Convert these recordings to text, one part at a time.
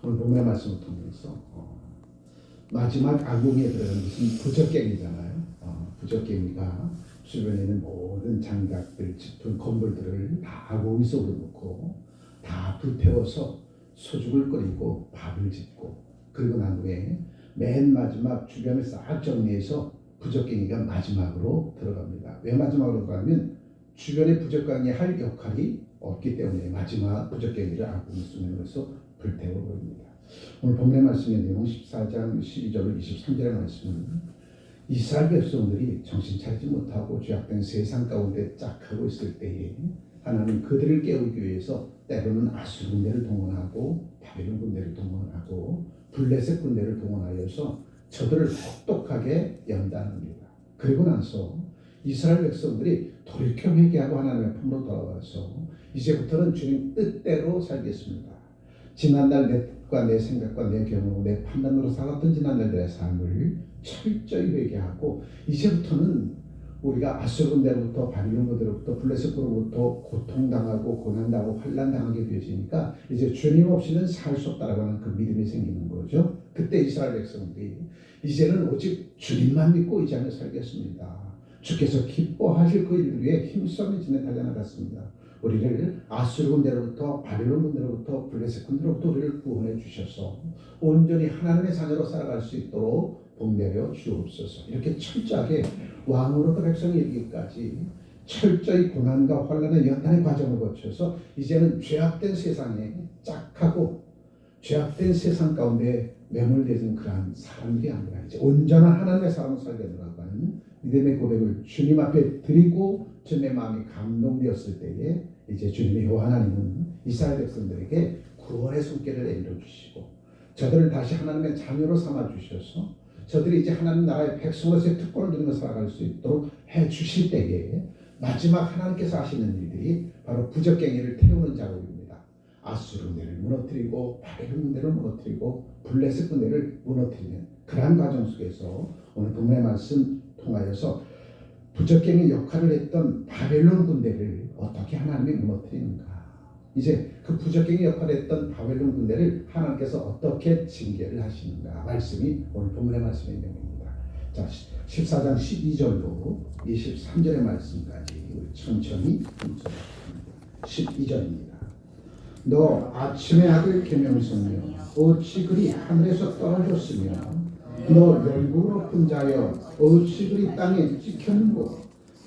오늘 본문의 말씀을 통해서 마지막 악몽에 들어가는 것은 부적갱이잖아요. 부적갱이가 주변에 있는 모든 장작들, 짙은 건물들을 다 아궁이 속으로 넣고 다 불태워서 소죽을 끓이고 밥을 짓고, 그리고 난 후에 맨 마지막 주변을 싹 정리해서 부적갱이가 마지막으로 들어갑니다. 왜 마지막으로 들어가면 주변에 부적갱이 할 역할이 없기 때문에 마지막 부적갱이를 아궁이 속에 넣어서 불태워버립니다. 오늘 본문의 말씀의 내용 14장 12절 23절의 말씀은 이스라엘 백성들이 정신 차리지 못하고 죄악된 세상 가운데 짝하고 있을 때에 하나님 그들을 깨우기 위해서 때로는 아수르 군대를 동원하고 바벨론 군대를 동원하고 블레셋 군대를 동원하여서 저들을 혹독하게 연단합니다. 그리고 나서 이스라엘 백성들이 돌이켜 회개하고 하나님의 품으로 돌아와서 이제부터는 주님 뜻대로 살겠습니다. 지난날 내 뜻과 내 생각과 내 경험, 내 판단으로 살았던 지난날들의 삶을 철저히 회개하고 이제부터는 우리가 아수르 군대로부터 바빌론 군대로부터 블레셋 군으로부터 고통당하고 고난당하고 환난당하게 되어지니까 이제 주님 없이는 살 수 없다라고 하는 그 믿음이 생기는 거죠. 그때 이스라엘 백성들이 이제는 오직 주님만 믿고 이 땅을 살겠습니다. 주께서 기뻐하실 그 일을 위해 힘써 지내 달려나갔습니다. 우리를 아수르 군대로부터 바빌론 군대로부터 블레셋 군대로부터 우리를 구원해 주셔서 온전히 하나님의 자녀로 살아갈 수 있도록 복 내려 주옵소서. 이렇게 철저하게 왕으로부터 백성이 이르기까지 철저히 고난과 환난의 연단의 과정을 거쳐서 이제는 죄악된 세상에 짝하고 죄악된 세상 가운데 매몰되는 그러한 사람들이 아니라 이제 온전한 하나님의 사람을 살겠노라고 하는 믿음의 고백을 주님 앞에 드리고 주님의 마음이 감동되었을 때에 이제 주님의 여호와 하나님은 이스라엘 백성들에게 구원의 손길을 내밀어 주시고 저들을 다시 하나님의 자녀로 삼아 주셔서 저들이 이제 하나님 나라의 백성으로서의 특권을 누리며 살아갈 수 있도록 해 주실 때에 마지막 하나님께서 하시는 일들이 바로 부적갱이를 태우는 작업입니다. 아수르 군대를 무너뜨리고 바벨론 군대를 무너뜨리고 블레셋 군대를 무너뜨리는 그러한 과정 속에서 오늘 본문의 말씀 통하여서 부적갱이 역할을 했던 바벨론 군대를 어떻게 하나님이 무너뜨리는가, 이제 그 부적갱이 역할을 했던 바벨론 군대를 하나님께서 어떻게 징계를 하시는가 말씀이 오늘 본문의 말씀의 내용입니다. 자, 14장 12절로 23절의 말씀까지 우리 천천히 읽습니다. 12절입니다. 너 아침의 아들 계명성이여 어찌 그리 하늘에서 떨어졌으며 너 열국 높은 자여 어찌 그리 땅에 찍혔는고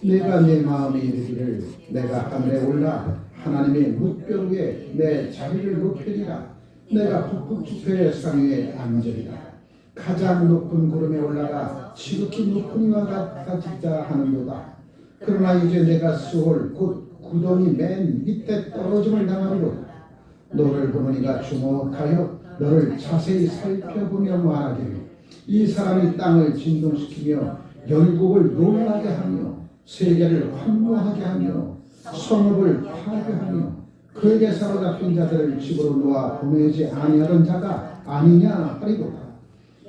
내가 내 마음에 이르기를 내가 하늘에 올라 하나님의 뭇별 위에 내 자리를 높이리라. 내가 북북지표의 상 위에 앉으리라. 가장 높은 구름에 올라가 지극히 높은 이와 같아지자 하는도다. 그러나 이제 내가 수월 곧 구덩이 맨 밑에 떨어짐을 당하리로다. 너를 보느니가 주목하여 너를 자세히 살펴보며 말하기를 이 사람이 땅을 진동시키며 열국을 놀라게 하며 세계를 환모하게 하며 성읍을 파괴하며 그에게 사로잡힌 자들을 집으로 놓아 보내지 아니하던 자가 아니냐 하리로다.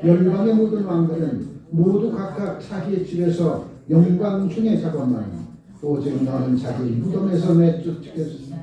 열방의 모든 왕들은 모두 각각 자기의 집에서 영광 중에 잡았나니 오직 너는 자기 무덤에서 내쫓겼으니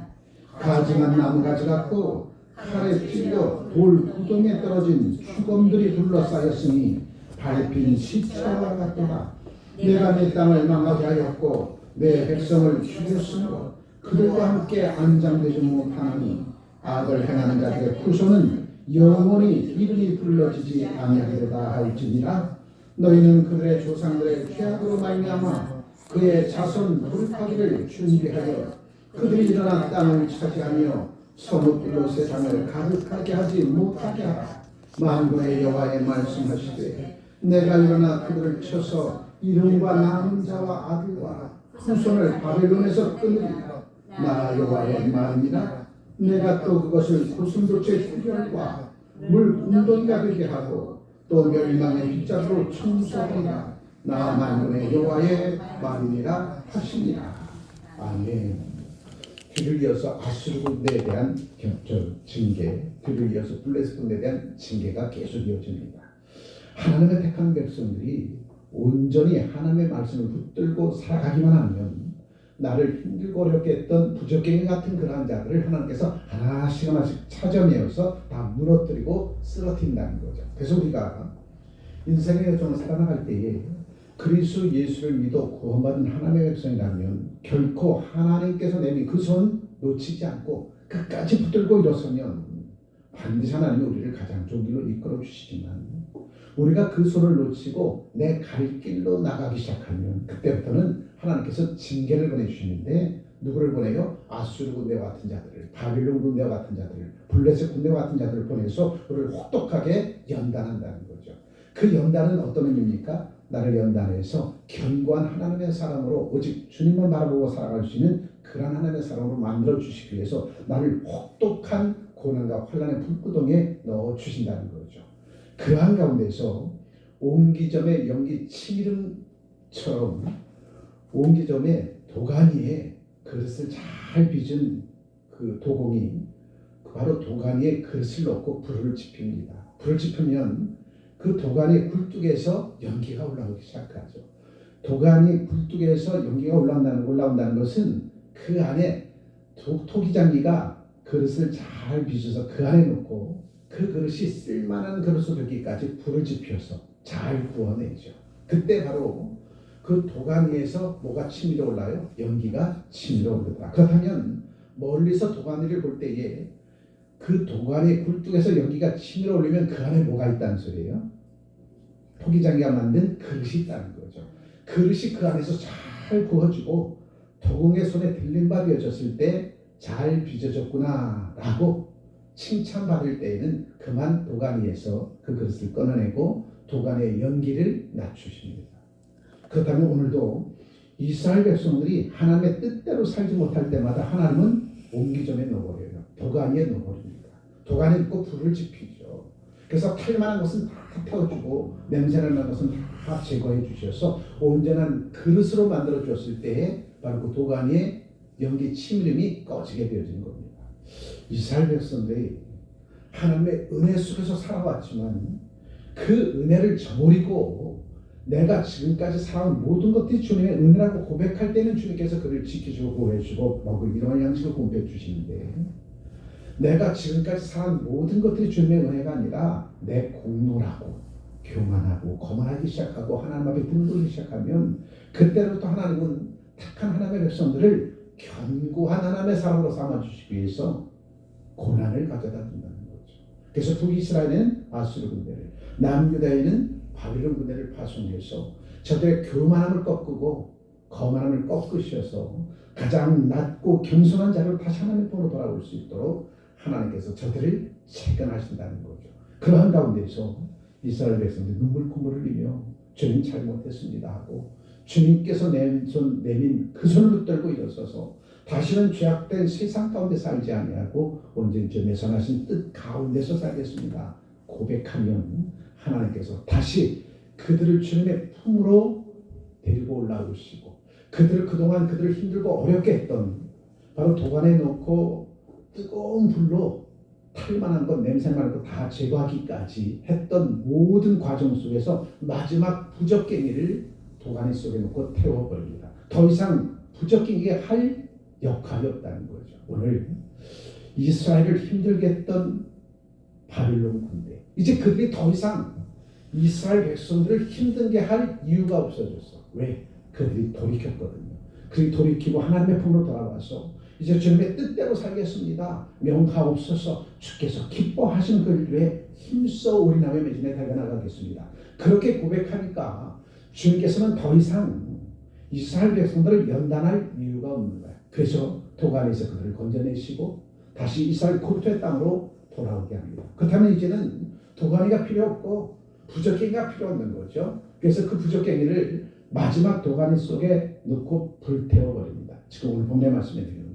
가증한 나무가지 같고 칼에 찔려 돌 구덩이에 떨어진 주검들이 둘러싸였으니 밟힌 시체와 같도다. 내가 내 땅을 망하게 하였고 내 백성을 죽였으므로 그들과 함께 안장되지 못하나니 악을 행하는 자들의 후손은 영원히 이름이 불러지지 아니하리로다 할지니라. 너희는 그들의 조상들의 죄악으로 말미암아 그의 자손 돌파기를 준비하여 그들이 일어나 땅을 차지하며 성읍들로 세상을 가득하게 하지 못하게 하라. 만군의 여호와의 말씀하시되 내가 일어나 그들을 쳐서 이름과 남자와 아들과 후손을 바벨론에서 끊으리라. 나 여호와의 말이니라. 내가 또 그것을 고슴도치의 휘결과 물 운동이가 되게 하고 또 멸망의 빗자루로 청소하리라. 나 만군의 여호와의 말이니라 하시니라. 아멘. 뒤를 이어서 아수르 군대에 대한 징계, 뒤를 이어서 블레셋 군대에 대한 징계가 계속 이어집니다. 하나님의 택한 백성들이 온전히 하나님의 말씀을 붙들고 살아가기만 하면 나를 힘들고 어렵게 했던 부적갱이 같은 그러한 자들을 하나님께서 하나씩 찾아내어서 다 무너뜨리고 쓰러뜨린다는 거죠. 그래서 우리가 인생의 여정을 살아나갈 때에 그리스도 예수를 믿어 구원받은 하나님의 백성이라면 결코 하나님께서 내민 그 손 놓치지 않고 끝까지 붙들고 일어서면 반드시 하나님이 우리를 가장 좋은 길로 이끌어 주시지만, 우리가 그 손을 놓치고 내 갈 길로 나가기 시작하면 그때부터는 하나님께서 징계를 보내주시는데, 누구를 보내요? 아수르 군대와 같은 자들을, 바빌론 군대와 같은 자들을, 블레셋 군대와 같은 자들을 보내서 우리를 혹독하게 연단한다는 거죠. 그 연단은 어떤 의미입니까? 나를 연단해서 견고한 하나님의 사람으로, 오직 주님만 바라보고 살아갈 수 있는 그런 하나님의 사람으로 만들어 주시기 위해서 나를 혹독한 고난과 환난의 불구덩이에 넣어 주신다는 거죠. 그러한 가운데서 옹기점의 연기 치미름처럼 옹기점의 도가니에 그릇을 잘 빚은 그 도공이 바로 도가니에 그릇을 넣고 불을 지핍니다. 불을 지피면 그 도가니 굴뚝에서 연기가 올라오기 시작하죠. 도가니 굴뚝에서 연기가 올라온다는 것은 그 안에 토기장기가 그릇을 잘 빚어서 그 안에 넣고 그 그릇이 쓸만한 그릇으로 되기까지 불을 지펴서 잘 구워내죠. 그때 바로 그 도가니에서 뭐가 치밀어 올라요? 연기가 치밀어 오르더라. 그렇다면 멀리서 도가니를 볼 때에 그 도가니 굴뚝에서 연기가 치밀어 올리면 그 안에 뭐가 있다는 소리예요? 토기장이가 만든 그릇이 있다는 거죠. 그릇이 그 안에서 잘 구워지고 도공의 손에 들림바 되어졌을 때 잘 빚어졌구나 라고 칭찬받을 때에는 그만 도가니에서 그 그릇을 꺼내내고 도가니의 연기를 낮추십니다. 그렇다면 오늘도 이스라엘 백성들이 하나님의 뜻대로 살지 못할 때마다 하나님은 옹기점에 넣어버려요. 도가니에 넣어버립니다. 도가니에 넣고 불을 지피죠. 그래서 탈만한 것은 다 태워주고 냄새날 만한 것은 다 제거해 주셔서 온전한 그릇으로 만들어 주었을 때에 바로 그 도가니의 연기 치밀음이 꺼지게 되어지는 겁니다. 이스라엘 백성들이 하나님의 은혜 속에서 살아왔지만 그 은혜를 저버리고 내가 지금까지 살아온 모든 것들이 주님의 은혜라고 고백할 때는 주님께서 그를 지켜주고 보호해주고 먹을 이런 양식을 공급해 주시는데, 내가 지금까지 살아온 모든 것들이 주님의 은혜가 아니라 내 공로라고 교만하고 거만하기 시작하고 하나님 앞에 불들기 시작하면 그때부터 하나님은 택한 하나님의 백성들을 견고한 하나님의 사람으로 삼아주시기 위해서 고난을 가져다 준다는 거죠. 그래서 북이스라엘은 아수르 군대를, 남유다에는 바빌론 군대를 파송해서 저들의 교만함을 꺾고 거만함을 꺾으셔서 가장 낮고 겸손한 자로 다시 하나님 보러 돌아올 수 있도록 하나님께서 저들을 채권하신다는 거죠. 그러한 가운데서 이스라엘 백성들이 눈물 흘리며 주님 잘못했습니다 하고 주님께서 내민 그 손을 붙들고 일어서서 다시는 죄악된 세상 가운데 살지 아니하고 온전히 매선하신 뜻 가운데서 살겠습니다 고백하면 하나님께서 다시 그들을 주님의 품으로 데리고 올라오시고, 그들을 그동안 그들을 힘들고 어렵게 했던 바로 도관에 넣고 뜨거운 불로 탈만한 것, 냄새만한 것 다 제거하기까지 했던 모든 과정 속에서 마지막 부적갱이를 도가니 속에 넣고 태워버립니다. 더 이상 부적갱이게 할 역할이 없다는 거죠. 오늘 이스라엘을 힘들게 했던 바빌론 군대, 이제 그들이 더 이상 이스라엘 백성들을 힘들게 할 이유가 없어졌어. 왜? 그들이 돌이켰거든요. 그들이 돌이키고 하나님의 품으로 돌아와서 이제 주님의 뜻대로 살겠습니다. 명하옵소서. 주께서 기뻐하시는 그 일에 힘써 우리 남의 매진에 달려나가겠습니다. 그렇게 고백하니까 주님께서는 더 이상 이스라엘 백성들을 연단할 이유가 없는 거예요. 그래서 도가니에서 그들을 건져내시고 다시 이스라엘 고토의 땅으로 돌아오게 합니다. 그렇다면 이제는 도가니가 필요 없고 부적갱이가 필요 없는 거죠. 그래서 그 부적갱이를 마지막 도가니 속에 넣고 불태워버립니다. 지금 오늘 본문의 말씀의 내용이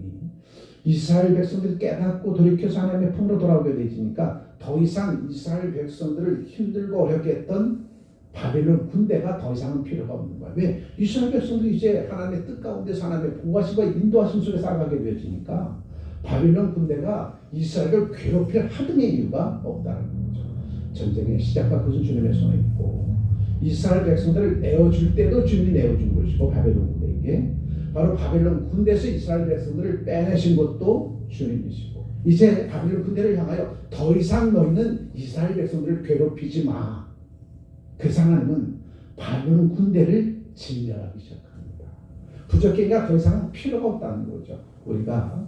이스라엘 백성들이 깨닫고 돌이켜서 하나님의 품으로 돌아오게 되니까 더 이상 이스라엘 백성들을 힘들고 어렵게 했던 바벨론 군대가 더 이상은 필요가 없는 거예요. 왜? 이스라엘 백성들이 이제 하나님의 뜻 가운데서 하나님의 보호하심과 인도하심 속에 살아가게 되어지니까 바벨론 군대가 이스라엘을 괴롭힐 하등의 이유가 없다는 거죠. 전쟁의 시작과 끝은 주님의 손에 있고, 이스라엘 백성들을 내어줄 때도 주님이 내어준 것이고 바벨론 군대에게, 바로 바벨론 군대에서 이스라엘 백성들을 빼내신 것도 주님이시고, 이제 바벨론 군대를 향하여 더 이상 너희는 이스라엘 백성들을 괴롭히지 마. 그래서 하나님은 바벨론 군대를 진멸하기 시작합니다. 부적개가 더 이상 필요가 없다는 거죠. 우리가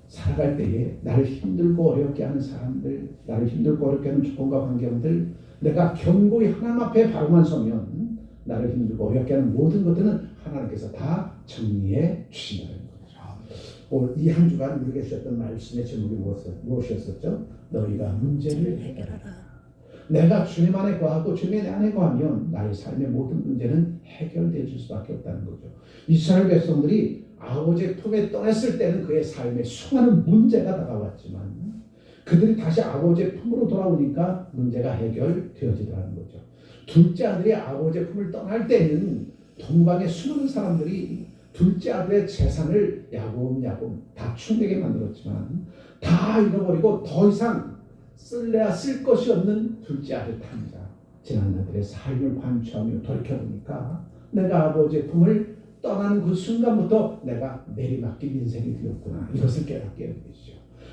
살아갈 때에 나를 힘들고 어렵게 하는 사람들, 나를 힘들고 어렵게 하는 조건과 환경들, 내가 견고히 하나님 앞에 바로만 서면 나를 힘들고 어렵게 하는 모든 것들은 하나님께서 다 정리해 주신다는 거죠. 오늘 이 한 주간 우리에게 주셨던 말씀의 제목이 무엇이었었죠? 너희가 문제를 해결하라. 내가 주님 안에 거하고 주님 안에 거하면 나의 삶의 모든 문제는 해결될 수밖에 없다는 거죠. 이스라엘 백성들이 아버지의 품에 떠났을 때는 그의 삶에 수많은 문제가 다가왔지만 그들이 다시 아버지의 품으로 돌아오니까 문제가 해결되어지더라는 거죠. 둘째 아들이 아버지의 품을 떠날 때는 동방의 수많은 사람들이 둘째 아들의 재산을 야곱야곱 다 충되게 만들었지만 다 잃어버리고 더 이상 쓸래야 쓸 것이 없는 둘째 아들 탕자, 지난 날들의 삶을 관추하며 돌이켜보니까 내가 아버지의 품을 떠나는 그 순간부터 내가 내리막길 인생이 되었구나, 이것을 깨닫게 되죠.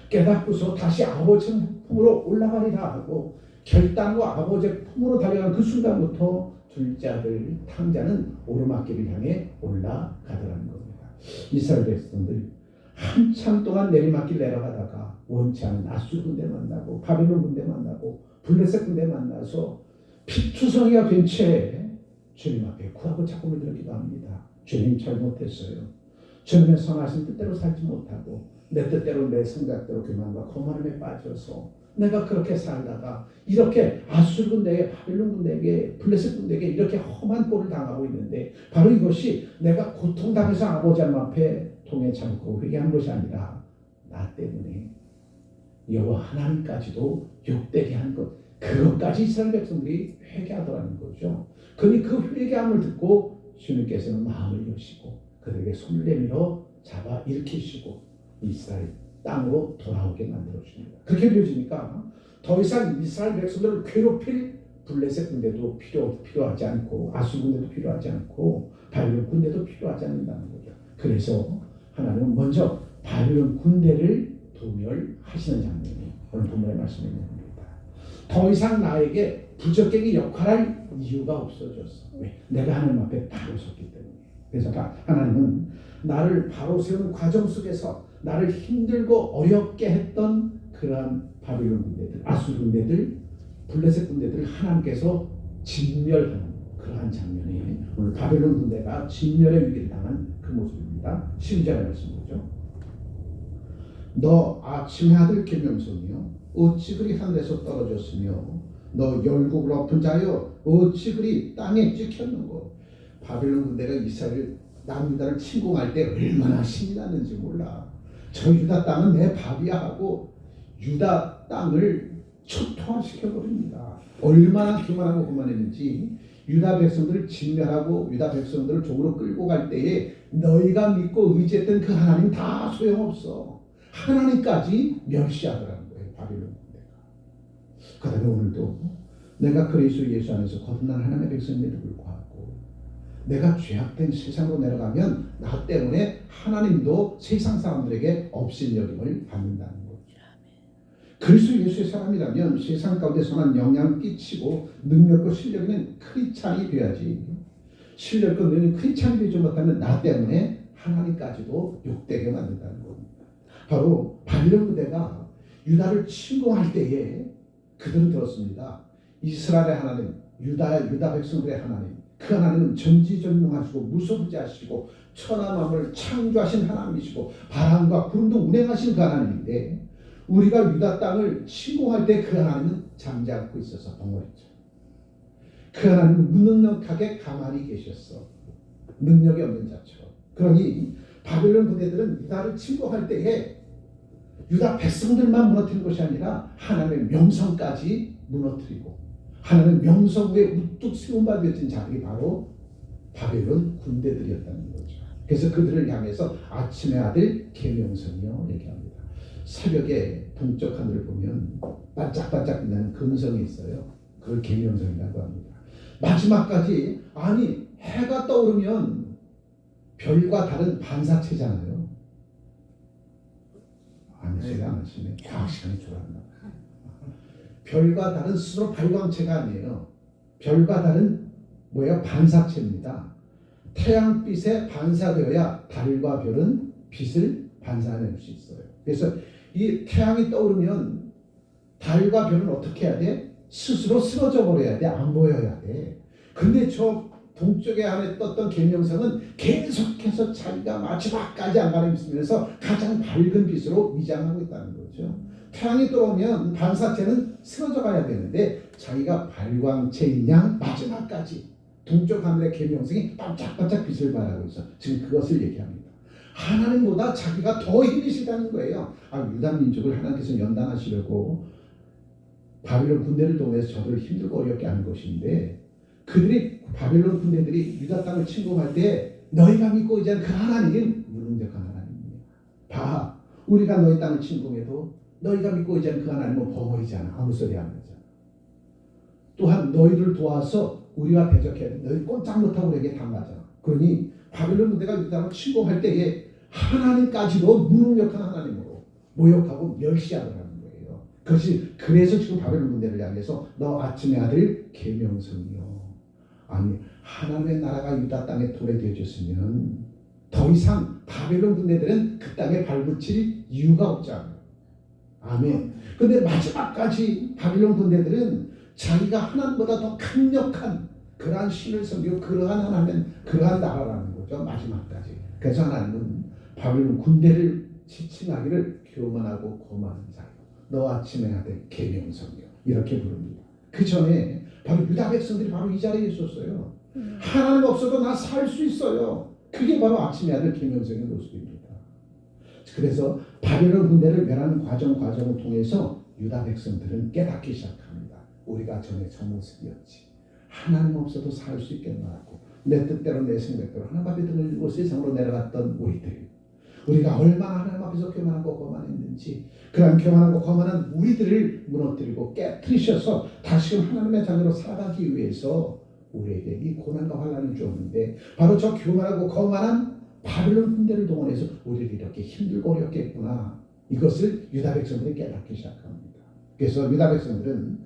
깨닫고서 다시 아버지 품으로 올라가리라 하고 결단과 아버지의 품으로 달려간 그 순간부터 둘째 아들 탕자는 오르막길을 향해 올라가더라는 겁니다. 이스라엘 백성들 한참 동안 내리막길 내려가다가 원치 않은 아수르 군대 만나고 바벨론 군대 만나고 블레셋 군대 만나서 피투성이가 된 채 주님 앞에 구하고 찾고 들기도 합니다. 주님 잘못했어요. 주님의 선하신 뜻대로 살지 못하고 내 뜻대로 내 생각대로 교만과 거만함에 빠져서 내가 그렇게 살다가 이렇게 아수르 군대에 바벨론 군대에게 블레셋 군대에게 이렇게 험한 꼴을 당하고 있는데 바로 이것이 내가 고통당해서 아버지 하나님 앞에 통해 참고 회개한 것이 아니라 나 때문에 여호와 하나님까지도 욕되게 한 것, 그것까지 이스라엘 백성들이 회개하더라는 거죠. 그러니 그 회개함을 듣고 주님께서는 마음을 여시고 그들에게 손을 내밀어 잡아 일으키시고 이스라엘 땅으로 돌아오게 만들어 줍니다. 그렇게 되어지니까 더 이상 이스라엘 백성들을 괴롭힐 블레셋 군대도 필요하지 않고 아수르 군대도 필요하지 않고 바벨론 군대도 필요하지 않는다는 거죠. 그래서 하나님은 먼저 바벨론 군대를 도멸하시는 장면이 오늘 본문의 말씀에 있는 겁니다. 더 이상 나에게 부적격이 역할할 이유가 없어졌어. 왜? 내가 하나님 앞에 바로 섰기 때문에. 그래서 하나님은 나를 바로 세우는 과정 속에서 나를 힘들고 어렵게 했던 그러한 바벨론 군대들, 아수르 군대들, 블레셋 군대들을 하나님께서 진멸하는 그러한 장면이 오늘 바벨론 군대가 진멸의 위기를 당한 그 모습입니다. 12절의 말씀이죠. 너 아침의 아들 계명성이여 어찌 그리 하늘에서 떨어졌으며 너 열국을 엎은 자여 어찌 그리 땅에 찍혔는고. 바벨론 군대가 이스라엘 남유다를 침공할 때 얼마나 신이 났는지 몰라. 저 유다 땅은 내 밥이야 하고 유다 땅을 초토화시켜버립니다. 얼마나 교만하고 거만했는지 유다 백성들을 진멸하고 유다 백성들을 종으로 끌고 갈 때에 너희가 믿고 의지했던 그 하나님 다 소용없어. 하나님까지 멸시하더라는 거예요. 바벨론 군대가. 그다음에 오늘도 내가 그리스도 예수 안에서 거듭난 하나님의 백성임에도 불구하고 내가 죄악된 세상으로 내려가면 나 때문에 하나님도 세상 사람들에게 업신여김을 받는다는 거죠. 그리스도 예수의 사람이라면 세상 가운데 선한 영향을 끼치고 능력과 실력 있는 크리스찬이 되어야지. 실력과 능력 있는 크리스찬이 되지 못하면 나 때문에 하나님까지도 욕되게 만든다는 겁니다. 바로 바벨론 군대가 유다를 침공할 때에 그들은 들었습니다. 이스라엘의 하나님, 유다 백성들의 하나님, 그 하나님은 전지전능하시고 무소부지하시고 천하 만물을 창조하신 하나님이시고 바람과 구름도 운행하신 그 하나님인데 우리가 유다 땅을 침공할 때 그 하나님은 잠자코 있어서 벙어리죠. 그 하나님은 무능력하게 가만히 계셨어. 능력이 없는 자처럼. 그러니 바벨론 부대들은 유다를 침공할 때에 유다 백성들만 무너뜨린 것이 아니라 하나님의 명성까지 무너뜨리고 하나님의 명성 위에 우뚝 세운 바 되어진 자들이 바로 바벨론 군대들이었다는 거죠. 그래서 그들을 향해서 아침의 아들 계명성이여 얘기합니다. 새벽에 동쪽 하늘을 보면 반짝반짝 빛나는 금성이 있어요. 그걸 계명성이라고 합니다. 마지막까지 아니 해가 떠오르면 그 하나님의 명성까지 무너뜨리고 하나님의 명성 위에 우뚝 세운 바 되어진 자들이 바로 바벨론 군대가 별과 다른 반사체잖아요. 아니시네, 안 하시네. 과학 시간이 줄었나. 별과 다른 스스로 발광체가 아니에요. 별과 다른 뭐야? 반사체입니다. 태양빛에 반사되어야 달과 별은 빛을 반사해낼 수 있어요. 그래서 이 태양이 떠오르면 달과 별은 어떻게 해야 돼? 스스로 쓰러져 버려야 돼. 안 보여야 돼. 근데 저 동쪽에 안에 떴던 계명성은 계속해서 자기가 마지막까지 안 가리면서 가장 밝은 빛으로 위장하고 있다는 거죠. 태양이 들어오면 반사체는 쓰러져 가야 되는데 자기가 발광체인 양 마지막까지 동쪽 하늘의 계명성이 반짝반짝 빛을 발하고 있어. 지금 그것을 얘기합니다. 하나님보다 자기가 더 힘이시다는 거예요. 유다 민족을 하나님께서 연단하시려고 바빌론 군대를 동원해서 저들을 힘들고 어렵게 하는 것인데, 그들이 바빌론 군대들이 유다 땅을 침공할 때 너희가 믿고 의지하는 그 하나님은 무능력한 하나님입니다. 봐, 우리가 너희 땅을 침공해도 너희가 믿고 의지하는 그 하나님은 버거리잖아. 아무 소리 안 하잖아. 또한 너희를 도와서 우리와 대적해야 돼. 너희 꼼짝 못하고 우리에게 당하잖아. 그러니 바빌론 군대가 유다 땅을 침공할 때에 하나님까지도 무능력한 하나님으로 모욕하고 멸시하더라는 거예요. 그래서 지금 바벨론 군대를 향해서 너 아침의 아들 계명성이요. 아니, 하나님의 나라가 유다 땅에 도래되어졌으면 더 이상 바벨론 군대들은 그 땅에 발붙일 이유가 없잖아요. 아멘. 근데 마지막까지 바벨론 군대들은 자기가 하나님보다 더 강력한 그러한 신을 섬기고 그러한 하나님은 그러한 나라라는 거죠. 마지막까지. 그래서 하나님은 바벨론 군대를 지칭하기를 교만하고 거만한 자요. 너 아침에 아들 계명성이요. 이렇게 부릅니다. 그 전에 바로 유다 백성들이 바로 이 자리에 있었어요. 하나님 없어도 나 살 수 있어요. 그게 바로 아침의 아들 계명성의 모습입니다. 그래서 바벨론 군대를 멸하는 과정을 통해서 유다 백성들은 깨닫기 시작합니다. 우리가 전에 저 모습이었지. 하나님 없어도 살 수 있겠나라고. 내 뜻대로 내 생각대로 하나님 앞에 등을 들고 세상으로 내려갔던 우리가 얼마나 하나님 앞에서 교만하고 거만했는지, 그런 교만하고 거만한 우리들을 무너뜨리고 깨뜨리셔서 다시금 하나님의 자녀로 살아가기 위해서 우리에게 이 고난과 환난을 주었는데, 바로 저 교만하고 거만한 바벨론 군대를 동원해서 우리를 이렇게 힘들고 어렵게 했구나. 이것을 유다 백성들이 깨닫기 시작합니다. 그래서 유다 백성들은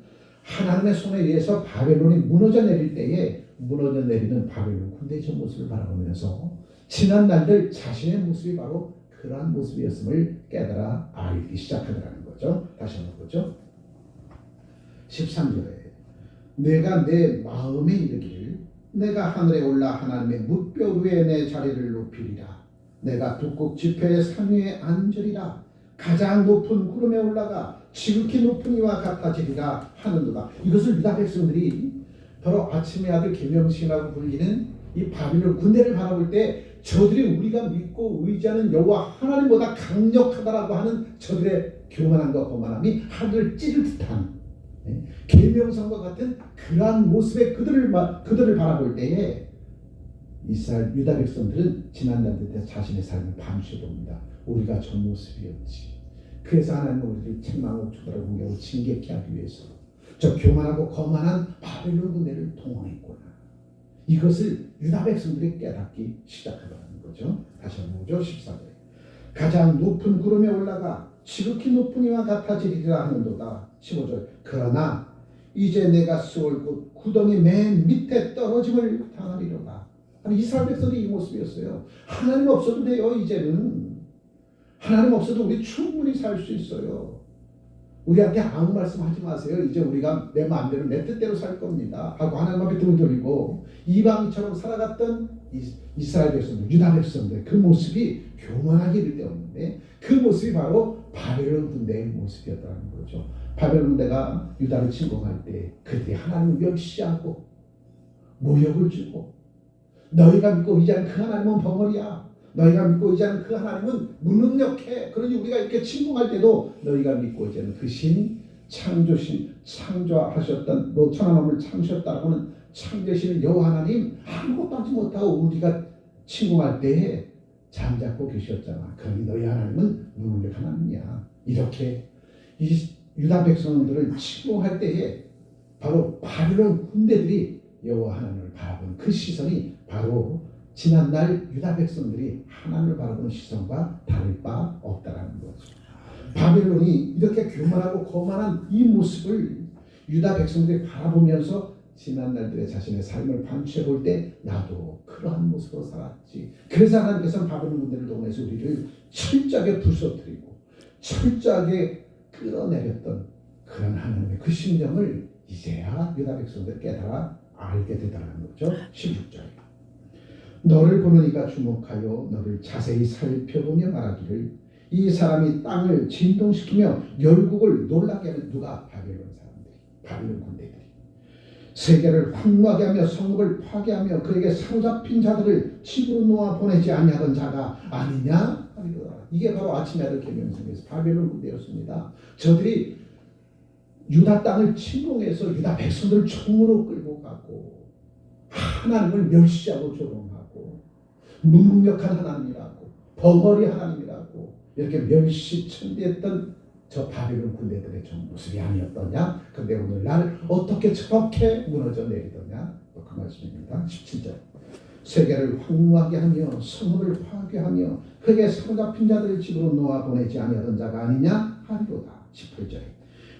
하나님의 손에 의해서 바벨론이 무너져 내릴 때에 무너져 내리는 바벨론 군대의 저 모습을 바라보면서 지난 날들 자신의 모습이 바로 그러한 모습이었음을 깨달아 알기 시작하더라는 거죠. 다시 한번 보죠. 13절에 내가 내 마음에 이르기를 내가 하늘에 올라 하나님의 뭇별 위에 내 자리를 높이리라. 내가 북극 지폐의 산 위에 앉으리라. 가장 높은 구름에 올라가 지극히 높은 이와 같아지리라 하는도다. 이것을 유다 백성들이 바로 아침의 아들 계명신이라고 불리는 이 바빌론 군대를 바라볼 때 저들이 우리가 믿고 의지하는 여호와 하나님보다 강력하다라고 하는 저들의 교만함과 거만함이 하늘을 찌를 듯한 계명성과 같은 그러한 모습의 그들을 바라볼 때에 이스라엘 유다 백성들은 지난날들 자신의 삶을 반추해봅니다. 우리가 저 모습이었지. 그래서 하나님은 우리를 책망하고 쳐다보고 공격하고 징계케 하기 위해서 저 교만하고 거만한 바벨론 군대를 동원했구나. 이것을 유다 백성들이 깨닫기 시작하더라는 거죠. 다시 한번 보죠. 14절. 가장 높은 구름에 올라가 지극히 높은 이와 같아지리라 하는도다. 15절. 그러나 이제 내가 수월 곧 구덩이 맨 밑에 떨어짐을 당하리로다. 이스라엘 백성들이 이 모습이었어요. 하나님 없어도 돼요. 이제는 하나님 없어도 우리 충분히 살 수 있어요. 우리한테 아무 말씀하지 마세요. 이제 우리가 내 마음대로 내 뜻대로 살 겁니다 하고 하나님 앞에 등을 돌리고 이방인처럼 살아갔던 이스라엘 백성들, 유다 백성들, 그 모습이 교만하게 이를 데 없는데 그 모습이 바로 바벨론 군대의 모습이었다는 거죠. 바벨론 군대가 유다를 침공할 때 그들이 하나님을 멸시하고 모욕을 주고 너희가 믿고 의지하는 그 하나님은 벙어리야. 너희가 믿고 의지하는 그 하나님은 무능력해. 그러니 우리가 이렇게 침공할 때도 너희가 믿고 의지하는 그 신, 창조신, 창조하셨던 천하만물을 창조하셨다고 하는 창조신 여호와 하나님 아무것도 하지 못하고 우리가 침공할 때에 잠자코 계셨잖아. 그러니 너희 하나님은 무능력한 하나님이야. 이렇게 이 유다 백성들을 침공할 때에 바로 바벨론 군대들이 여호와 하나님을 바라보는 그 시선이 바로 지난날 유다 백성들이 하나님을 바라보는 시선과 다를 바 없다라는 거죠. 바벨론이 이렇게 교만하고 거만한 이 모습을 유다 백성들이 바라보면서 지난날들의 자신의 삶을 반추해 볼 때 나도 그러한 모습으로 살았지. 그래서 하나님께서는 바벨론 군대를 동원해서 우리를 철저하게 부서뜨리고 철저하게 끌어내렸던 그런 하나님의 그 심정을 이제야 유다 백성들이 깨달아 알게 되더라는 거죠. 16절. 너를 보는 이가 주목하여 너를 자세히 살펴보며 말하기를 이 사람이 땅을 진동시키며 열국을 놀라게 하는 누가? 바벨론 사람들이, 바벨론 군대들이 세계를 황무하게 하며 성읍을 파괴하며 그에게 사로잡힌 자들을 집으로 놓아 보내지 아니하던 자가 아니냐 하리로다. 이게 바로 아침에 아들 계명성에서 바벨론 군대였습니다. 저들이 유다 땅을 침공해서 유다 백성들을 총으로 끌고 가고 하나님을 멸시하고 조롱하고 무능력한 하나님이라고 벙어리 하나님이라고 이렇게 멸시천대했던 저 바벨론 군대들의 좀 모습이 아니었더냐. 그런데 오늘날 어떻게 저렇게 무너져 내리더냐. 그 말씀입니다. 17절. 세계를 황무하게 하며 성읍을 파괴하며 흙에 사로잡힌 자들을 집으로 놓아 보내지 아니하던 자가 아니냐 하리로다. 18절.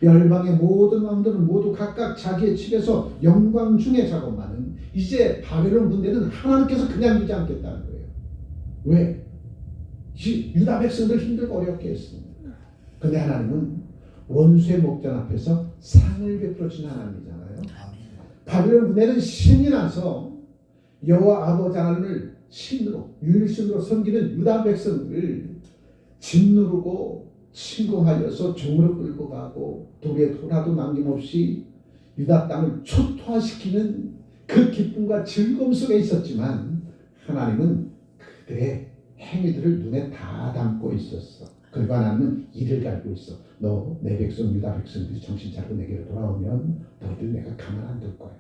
열방의 모든 왕들은 모두 각각 자기의 집에서 영광 중에 작업하는 이제 바벨론 군대는 하나님께서 그냥 두지 않겠다는 거예요. 왜? 유다 백성들 힘들고 어렵게 했습니다. 근데 하나님은 원수의 목전 앞에서 상을 베풀어 주는 하나님이잖아요. 바벨론 군대는 신이 나서 여호와 아버지 하나님을 신으로 유일신으로 섬기는 유다 백성들을 짓누르고 침공하여서 종으로 끌고 가고 돌에 돌아도 남김없이 유다 땅을 초토화시키는 그 기쁨과 즐거움 속에 있었지만 하나님은 그들의 행위들을 눈에 다 담고 있었어. 그리고 하나님은 이를 갈고 있어. 너 내 백성 유다 백성들이 정신 차리고 내게로 돌아오면 너희들 내가 가만 안 둘 거야.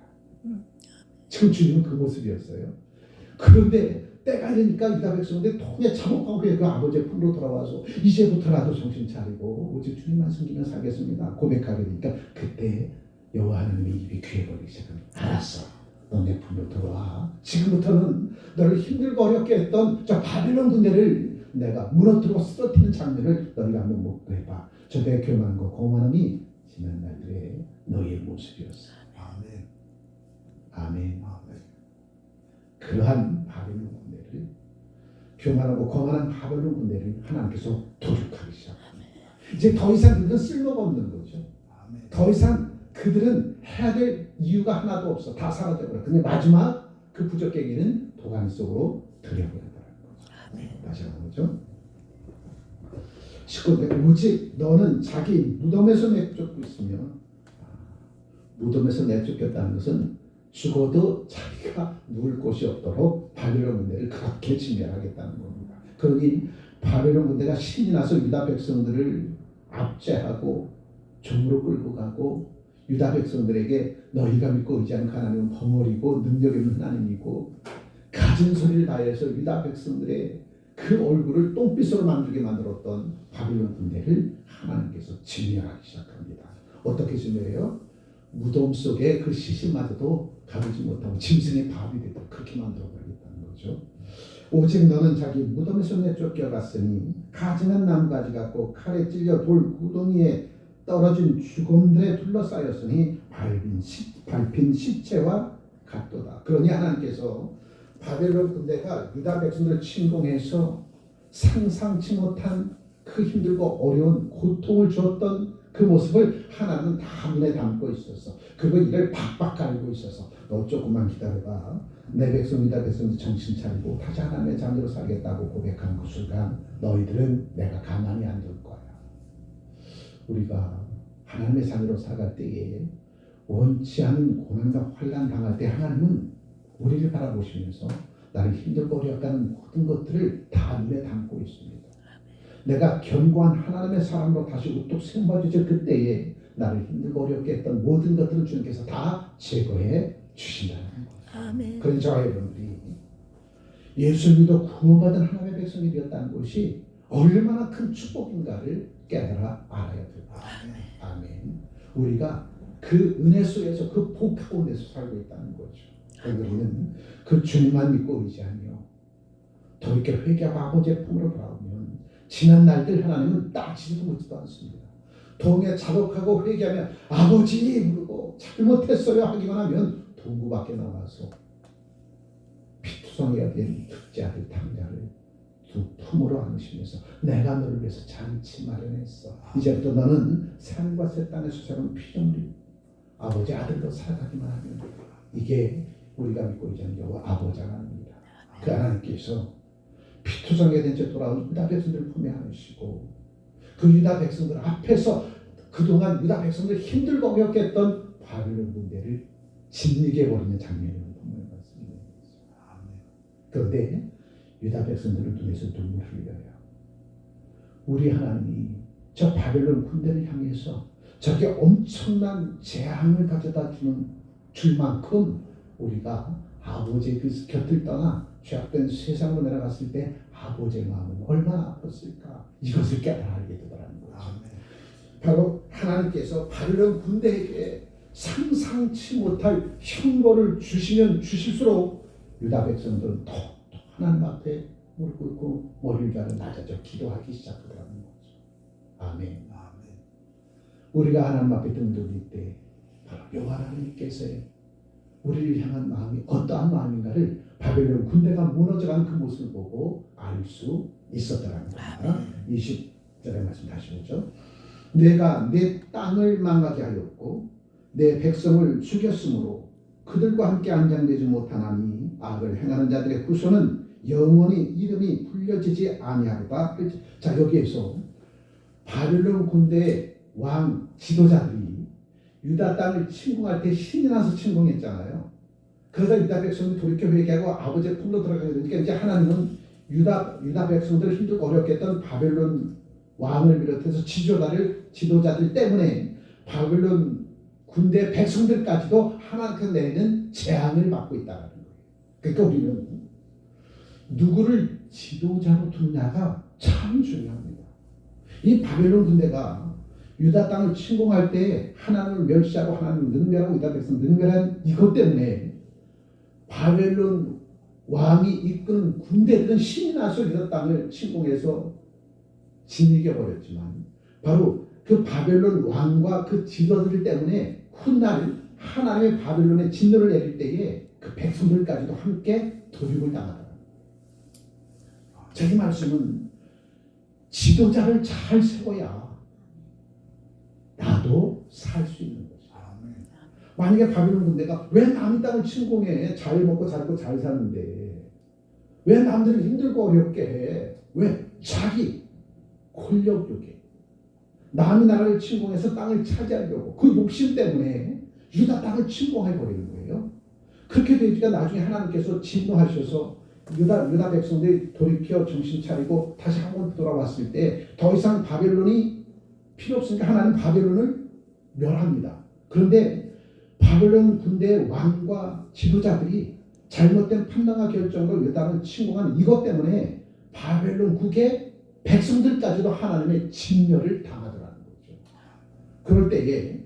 지금 주님은 그 모습이었어요. 그런데 때가 되니까 유다 백성들이 통에 참혹하고 그 아버지의 품으로 돌아와서 이제부터라도 정신 차리고 오직 주님만 섬기면 살겠습니다 고백하게 되니까 그때 여호와 하나님의 입이 귀에 걸리기 시작합니다. 알았어. 너 내 품으로 들어와. 지금부터는 너를 힘들고 어렵게 했던 저 바벨론 군대를 내가 무너뜨리고 쓰러뜨리는 장면을 너희가 한번 목도해봐. 저들의 교만과 거만함이 지난 날들의 너희의 모습이었어. 아멘. 아멘. 아멘. 그러한 바벨론 군대를 교만하고 거만한 바벨론 군대를 하나님께서 도륙하기 시작합니다. 이제 더 이상 그들은 쓸모가 없는 거죠. 아멘. 더 이상 그들은 해야 될 이유가 하나도 없어. 다 사라져버려. 근데 마지막 그 부적개기는 도가니 속으로 들여버렸다는 거죠. 다시 한번 보죠. 19절. 오직 너는 자기 무덤에서 내쫓고 있으며 무덤에서 내쫓겼다는 것은 죽어도 자기가 누울 곳이 없도록 바벨론 군대를 그렇게 진멸하겠다는 겁니다. 그러니 바벨론 군대가 신이 나서 유다 백성들을 압제하고 종으로 끌고 가고 유다 백성들에게 너희가 믿고 의지하는 하나님은 벙어리고 능력 있는 하나님이고 가진 소리를 다해서 유다 백성들의 그 얼굴을 똥빛으로 만들게 만들었던 바벨론 군대를 하나님께서 진멸하기 시작합니다. 어떻게 진멸해요? 무덤 속에 그 시신마저도 가두지 못하고 짐승의 밥이 되도록 그렇게 만들어버리겠다는 거죠. 오직 너는 자기 무덤에서 내쫓겨갔으니 가지는 나무가지 같고 칼에 찔려 돌 구덩이에 떨어진 죽음들에 둘러싸였으니 밟힌 시체와 같도다. 그러니 하나님께서 바벨론 군대가 유다 백성들을 침공해서 상상치 못한 그 힘들고 어려운 고통을 주었던 그 모습을 하나님은 다 눈에 담고 있었어. 그리고 이를 박박 갈고 있어서 너 조금만 기다려봐. 내 백성 유다 백성들 정신 차리고 다시 하나님의 자녀로 살겠다고 고백한 그 순간 너희들은 내가 가만히 안 둘 거야. 우리가 하나님의 자녀로 살아갈 때에 원치 않은 고난과 환난 당할 때 하나님은 우리를 바라보시면서 나를 힘들고 어렵게 하는 모든 것들을 다 눈에 담고 있습니다. 내가 견고한 하나님의 사람으로 다시 우뚝 세워주실 그때에 나를 힘들고 어렵게 했던 모든 것들을 주님께서 다 제거해 주신다는 거예요. 아멘. 그런 저와 여러분들이 예수 믿어 구원받은 하나님의 백성이 되었다는 것이 얼마나 큰 축복인가를 깨달아 알아야 됩니다. 아멘. 우리가 그 은혜 속에서 그 복 가운데서 살고 있다는 거죠. 우리는 그 주님만 믿고 의지하며 돌이켜 회개하고 아버지의 품으로 돌아오면 지난 날들 하나님은 따지지도 묻지도 않습니다. 동에 자복하고 회개하며 아버지 부르고 잘못했어요 하기만 하면 동구 밖에 나와서 피투성이가 된 둘째 아들 당자를 두 품으로 안으시면서 내가 너를 위해서 잔치 마련했어. 이제부터 너는 산과 새 땅에서 자란 피조물이 아버지 아들로 살아가기만 하면 이게 우리가 믿고 있는 여호와 아버지 하나님입니다. 그 하나님께서 피투성이가 된 채 돌아온 유다 백성들을 품에 안으시고 그 유다 백성들 앞에서 그동안 유다 백성들 힘들고 어렵겠던 바벨론 군대를 진리게 버리는 장면을 보면 봤습니다. 그런데 유다 백성들을 통해서 눈물을 흘려요. 우리 하나님이 저 바벨론 군대를 향해서 저게 엄청난 재앙을 가져다 줄 만큼 우리가 아버지의 그 곁을 떠나 죄악된 세상으로 내려갔을 때 아버지의 마음은 얼마나 아팠을까 이것을 깨달아 알게 되더라는 거죠. 바로 하나님께서 바벨론 군대에게 상상치 못할 형벌을 주시면 주실수록 유다 백성들은 더 하나님 앞에 무릎 꿇고 머리를 가려 낮아져 기도하기 시작하더라는 거죠. 아멘. 우리가 하나님 앞에 등 돌릴 때 바로 여호와 하나님께서 우리를 향한 마음이 어떠한 마음인가를 바벨론 군대가 무너져가는 그 모습을 보고 알 수 있었다는 겁니다. 20절의 말씀 다시 보죠. 내가 내 땅을 망하게 하였고 내 백성을 죽였으므로 그들과 함께 안장되지 못하나니 악을 행하는 자들의 후손은 영원히 이름이 불려지지 아니하리라. 자, 여기에서 바벨론 군대의 왕 지도자들이 유다 땅을 침공할 때 신이 나서 침공했잖아요. 그러다 유다 백성이 돌이켜 회개하고 아버지의 품으로 들어가게 되니까 이제 하나님은 유다 백성들을 힘들고 어렵게 했던 바벨론 왕을 비롯해서 지도자들 때문에 바벨론 군대 백성들까지도 하나님께서 내리는 재앙을 받고 있다는 거예요. 그러니까 우리는 누구를 지도자로 두느냐가 참 중요합니다. 이 바벨론 군대가 유다 땅을 침공할 때 하나님을 멸시하고 하나님을 능멸하고 유다 백성 능멸한 이것 때문에 바벨론 왕이 이끄는 군대들은 신이 나서 유다 땅을 침공해서 진이겨 버렸지만 바로 그 바벨론 왕과 그 지도들 때문에 훗날 하나님의 바벨론의 진노를 내릴 때에 그 백성들까지도 함께 도륙을 당하더라. 저기 말씀은 지도자를 잘 세워야 나도 살 수 있는 거죠. 만약에 바벨론 군대가 왜 남의 땅을 침공해? 잘 먹고 잘 먹고 잘 사는데 왜 남들을 힘들고 어렵게 해? 왜? 자기 권력욕에 남의 나라를 침공해서 땅을 차지하려고 그 욕심 때문에 유다 땅을 침공해 버리는 거예요. 그렇게 되니까 나중에 하나님께서 진노하셔서 유다 백성들이 돌이켜 정신 차리고 다시 한번 돌아왔을 때 더 이상 바벨론이 필요 없으니까 하나님 바벨론을 멸합니다. 그런데 바벨론 군대의 왕과 지도자들이 잘못된 판단과 결정으로 유다를 침공한 이것 때문에 바벨론 국의 백성들까지도 하나님의 진멸을 당하더라는 거죠. 그럴 때에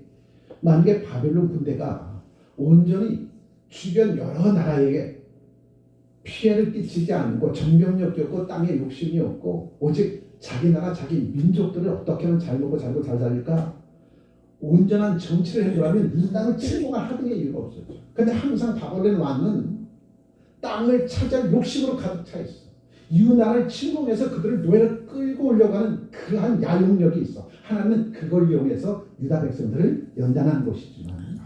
만약에 바벨론 군대가 온전히 주변 여러 나라에게 피해를 끼치지 않고 정병력이 없고 땅에 욕심이 없고 오직 자기 나라 자기 민족들을 어떻게 하면 잘 먹고 잘 살릴까 온전한 정치를 해보라면 이 땅을 침공할 하등의 이유가 없었죠. 그런데 항상 바벨론 왕은 땅을 차지할 욕심으로 가득 차 있어. 이웃나라를 침공해서 그들을 노예로 끌고 오려고 하는 그러한 야욕력이 있어. 하나님은 그걸 이용해서 유다 백성들을 연단한 것이지만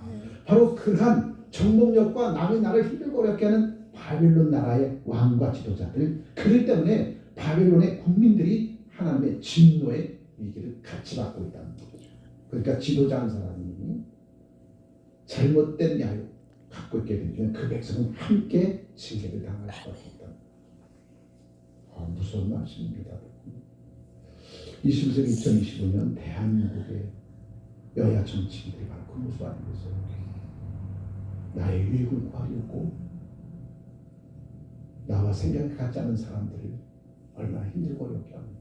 바로 그러한 정복력과 남의 나라를 힘들고 어렵게 하는 바벨론 나라의 왕과 지도자들 그들 때문에 바벨론의 국민들이 하나님의 진노의 위기를 같이 받고 있다는 거죠. 그러니까 지도자 한 사람이 잘못된 야욕 갖고 있게 되면 그 백성은 함께 징계를 당할 수밖에 없다. 무서운 말씀입니다. 21세기 2025년 대한민국의 여야 정치인들이 바로 그 모습 아니겠어요? 나의 유익을 구하려고 나와 생각이 같지 않은 사람들을 얼마나 힘들고 어렵게 합니까?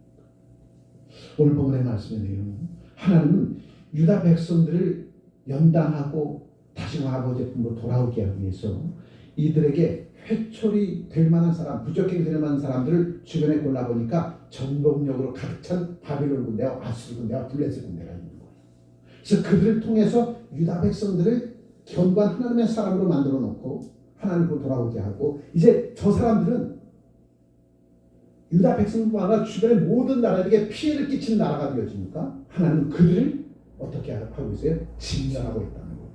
오늘 본문의 말씀의 내용은 하나님은 유다 백성들을 연단하고 다시 아버지의 품으로 돌아오게 하기 위해서 이들에게 회초리 될 만한 사람, 부적격이 될 만한 사람들을 주변에 골라보니까 정복력으로 가득 찬 바빌론 군대와 아수르 군대와 블레셋 군대가 있는 거예요. 그래서 그들을 통해서 유다 백성들을 견고한 하나님의 사람으로 만들어 놓고 하나님으로 돌아오게 하고, 이제 저 사람들은 유다 백성뿐만 아니라 주변의 모든 나라에게 피해를 끼치는 나라가 되어지니까 하나님은 그들을 어떻게 하고 있어요? 진멸하고 있다는 거죠.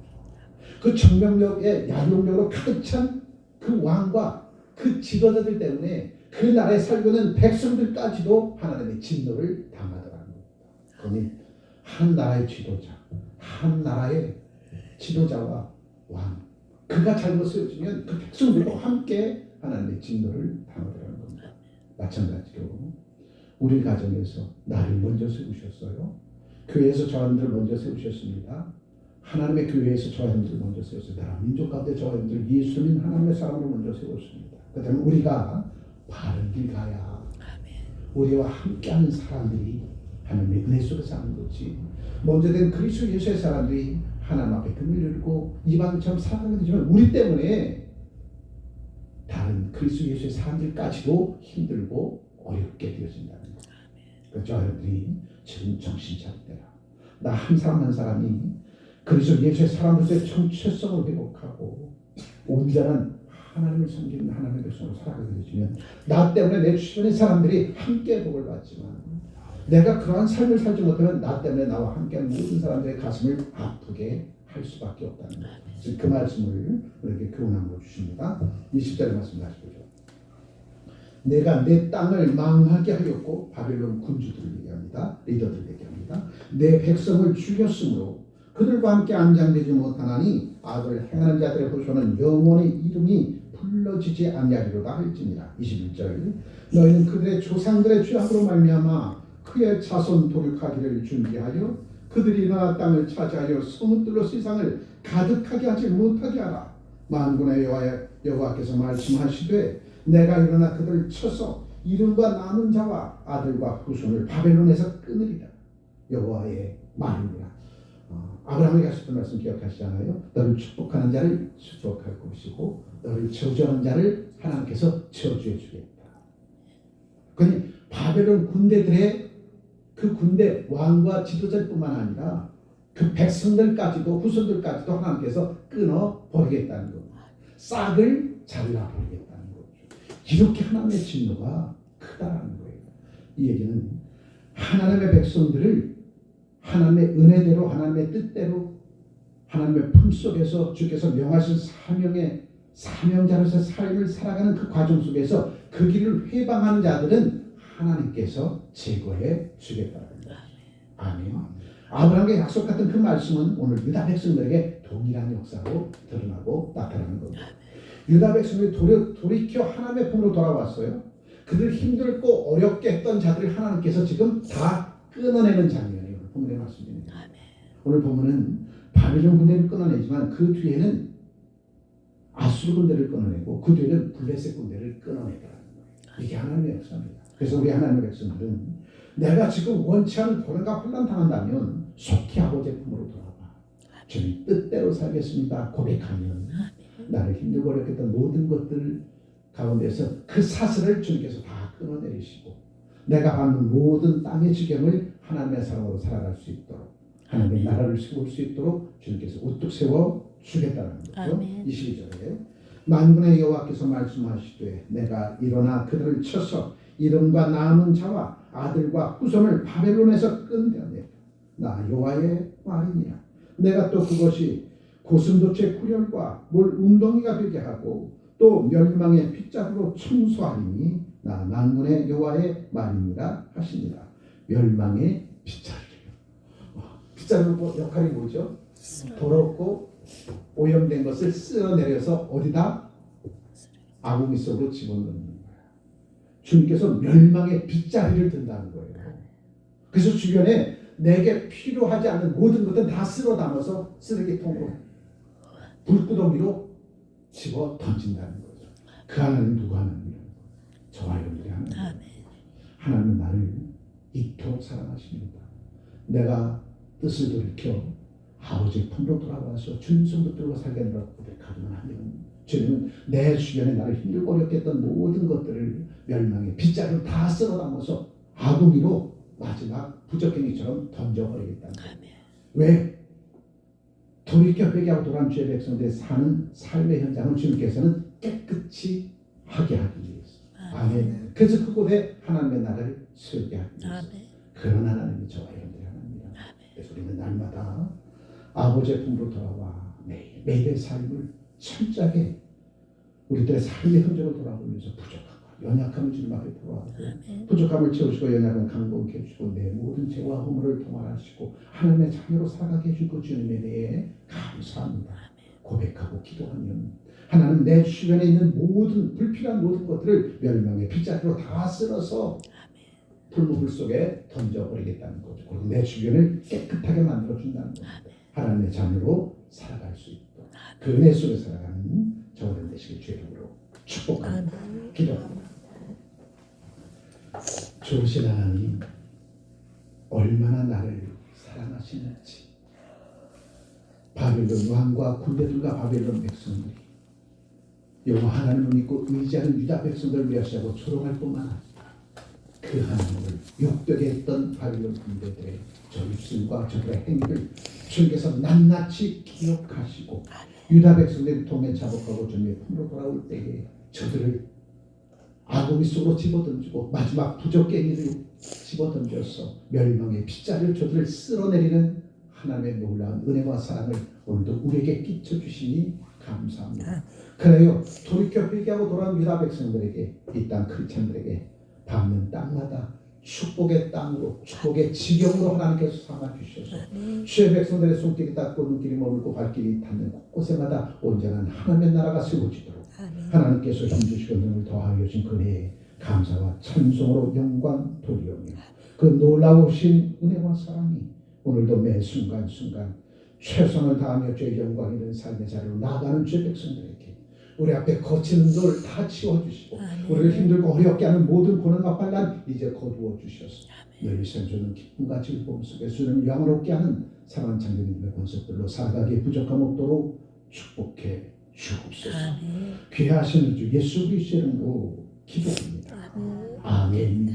그 정병력의 야용력으로 가득 찬 그 왕과 그 지도자들 때문에 그 나라에 살고 있는 백성들까지도 하나님의 진노를 당하더라는 겁니다. 그러니 한 나라의 지도자, 한 나라의 지도자와 왕, 그가 잘못 세워지면 그 백성들도 함께 하나님의 진노를 당하더라는 겁니다. 마찬가지로 우리 가정에서 나를 먼저 세우셨어요. 교회에서 저한들을 먼저 세우셨습니다. 하나님의 교회에서 저한들을 먼저 세웠어요. 나라 민족 가운데 저한들 예수 믿는 하나님의 사람으로 먼저 세웠습니다. 그다음에 우리가 바른 길 가야 우리와 함께하는 사람들이 하나님의 은혜 속에서 하는 거지. 먼저 된 그리스도 예수의 사람들이 하나님 앞에 금을 열고 이방처럼 살아가게 되지만 우리 때문에 다른 그리스도 예수의 사람들까지도 힘들고 어렵게 되어진다는 거예요. 그래서 저희들이 지금 정신 차릴 때라. 나 한 사람 한 사람이 그리스도 예수의 사람으로서의 정체성을 회복하고 온전한 하나님을 섬기는 하나님의 백성으로 살아가게 되지면 나 때문에 내 주변의 사람들이 함께 복을 받지만, 내가 그러한 삶을 살지 못하면 나 때문에 나와 함께하는 모든 사람들의 가슴을 아프게 할 수밖에 없다는 거예요. 그 말씀을 우리에게 교훈함으로 주십니다. 20절의 말씀 다시 보죠. 내가 내 땅을 망하게 하였고, 바벨론 군주들을 얘기합니다. 리더들을 얘기합니다. 내 백성을 죽였으므로 그들과 함께 안장되지 못하나니 악을 행하는 자들의 후손은 영원히 이름이 불러지지 아니하리로다 할지니라. 21절. 너희는 그들의 조상들의 죄악으로 말미암아 그의 자손 도륙하기를 준비하여 그들이 일어나 땅을 차지하여 성읍들로 세상을 가득하게 하지 못하게 하라. 만군의 여호와께서 말씀하시되 내가 일어나 그들을 쳐서 이름과 남은 자와 아들과 후손을 바벨론에서 끊으리라. 여호와의 말입니다. 아브라함에게 하셨던 말씀 기억하시잖아요. 너를 축복하는 자를 축복할 것이고 너를 저주하는 자를 하나님께서 저주해 주겠다. 그러니 바벨론 군대들의 그 군대 왕과 지도자뿐만 아니라 그 백성들까지도 후손들까지도 하나님께서 끊어 버리겠다는 겁니다. 싹을 잘라 버리겠다는 거죠. 이렇게 하나님의 진노가 크다라는 거예요. 이 얘기는 하나님의 백성들을 하나님의 은혜대로, 하나님의 뜻대로, 하나님의 품속에서 주께서 명하신 사명의 사명자로서 삶을 살아가는 그 과정 속에서 그 길을 회방하는 자들은 하나님께서 제거해 주겠다는 거예요. 아멘. 아브라함에게 약속했던 그 말씀은 오늘 유다 백성들에게 동일한 역사로 드러나고 나타나는 겁니다. 유다 백성들이 돌이켜 하나님의 품으로 돌아왔어요. 그들 힘들고 어렵게 했던 자들을 하나님께서 지금 다 끊어내는 장면이에요. 본문의 말씀입니다. 오늘 보면은 바벨론 군대를 끊어내지만 그 뒤에는 아수르 군대를 끊어내고 그 뒤에는 블레셋 군대를 끊어내더라는 거예요. 이게 하나님의 역사입니다. 그래서 우리 하나님의 백성들은 내가 지금 원치 않은 고난과 혼란 당한다면 속히 아버지의 품으로 돌아와 주님 뜻대로 살겠습니다 고백하면 나를 힘들고 어렵겠던 모든 것들 가운데서 그 사슬을 주님께서 다 끊어내리시고 내가 받는 모든 땅의 지경을 하나님의 사랑으로 살아갈 수 있도록 하나님의 나라를 세울 수 있도록 주님께서 우뚝 세워 주겠다는 거죠. 22절에 만군의 여호와께서 말씀하시되 내가 일어나 그들을 쳐서 이름과 남은 자와 아들과 후손을 바벨론에서 끊으려네. 나 여호와의 말이니라. 내가 또 그것이 고슴도치의 굴혈과 물 웅덩이가 되게 하고 또 멸망의 핏자루로 청소하리니 나 만군의 여호와의 말이니라 하시니라. 멸망의 핏자루예요. 핏자루 역할이 뭐죠? 더럽고 오염된 것을 쓸어내려서 어디다? 아궁이 속으로 집어넣는 거예요. 주님께서 멸망의 빗자루를 든다는 거예요. 그래서 주변에 내게 필요하지 않은 모든 것들 다 쓸어 담아서 쓰레기통으로 불구덩이로 집어 던진다는 거죠. 그 하나님 누구 하나님이에요? 저와 여러분들이 하나님. 하나님은 나를 이토록 사랑하십니다. 내가 뜻을 돌이켜 아버지의 품으로 돌아와서 주님 손 붙들고 살겠노라고 고백하기만 하면 주님은 내 주변에 나를 힘들고 어렵게 했던 모든 것들을 멸망의 빗자루를 다 쓸어 담아서 아궁이로 마지막 부적갱이처럼 던져버리겠다는 거예요. 왜? 돌이켜 회개하고 돌아온 주의 백성들의 사는 삶의 현장을 주님께서는 깨끗이 하게 하기 위해서. 아멘. 그래서 그곳에 하나님의 나라를 세우게 하기 위해서. 그런 하나님이 저와 여러분들의 하나님이라. 그래서 우리는 날마다 아버지의 품으로 돌아와 매일의 삶을 철저하게 우리들의 삶의 흔적을 돌아보면서 부족함과 연약함을 주님 앞에 돌아가고 부족함을 채우시고 연약함을 강건케 해주시고 내 모든 죄와 허물을 통할하시고 하나님의 자녀로 살아가게 해준 그 주님에 대해 감사합니다. 고백하고 기도하면 하나님 내 주변에 있는 모든 불필요한 모든 것들을 멸망의 빗자루로 다 쓸어서 풀무불 속에 던져버리겠다는 거죠. 그리고 내 주변을 깨끗하게 만들어준다는 겁니다. 하나님의 자녀로 살아갈 수 있도록 그 은혜 속에 살아가는 저와 되시길 주의 이름으로 축복합니다. 기도합니다. 좋으신 하나님, 얼마나 나를 사랑하시는지 바벨론 왕과 군대들과 바벨론 백성들이 여호와 하나님을 믿고 의지하는 유다 백성들을 멸시하고 조롱할 뿐만 아니라 그 하나님을 욕되게 했던 바벨론 군대들의 저 입술과 저들의 행위를 주님께서 낱낱이 기억하시고 유다 백성들이 통해 자복하고 주님의 품으로 돌아올 때에 저들을 아궁이 속으로 집어던지고 마지막 부적갱이를 집어던져서 멸망의 빗자루를 저들을 쓸어내리는 하나님의 놀라운 은혜와 사랑을 오늘도 우리에게 끼쳐주시니 감사합니다. 그래요, 돌이켜 회개하고 돌아온 유다 백성들에게 이 땅 크리스찬들에게 밟는 땅마다 축복의 땅으로 축복의 지경으로 하나님께서 삼아주셔서 주의 백성들의 손길이 닿고 눈길이 머물고 발길이 닿는 곳곳에마다 온전한 하나님의 나라가 세워지도록 하나님께서 힘주시고 능을 더하여 주신 그네에 감사와 찬송으로 영광 돌리오며 그 놀라우신 은혜와 사랑이 오늘도 매 순간순간 최선을 다하며 주의 영광 있는 삶의 자리로 나아가는 주의 백성들에게 우리 앞에 거친 돌 다 치워주시고 우리를 힘들고 어렵게 하는 모든 고난과 환난 이제 거두어 주셔서 늘 생존은 기쁨과 즐거움 속에 주는 영원롭게 하는 사랑하는 장로님의 권속들로 살아가기에 부족함 없도록 축복해 주옵소서. 귀하신 주 예수 그리스도 이름으로 기도합니다. 아멘.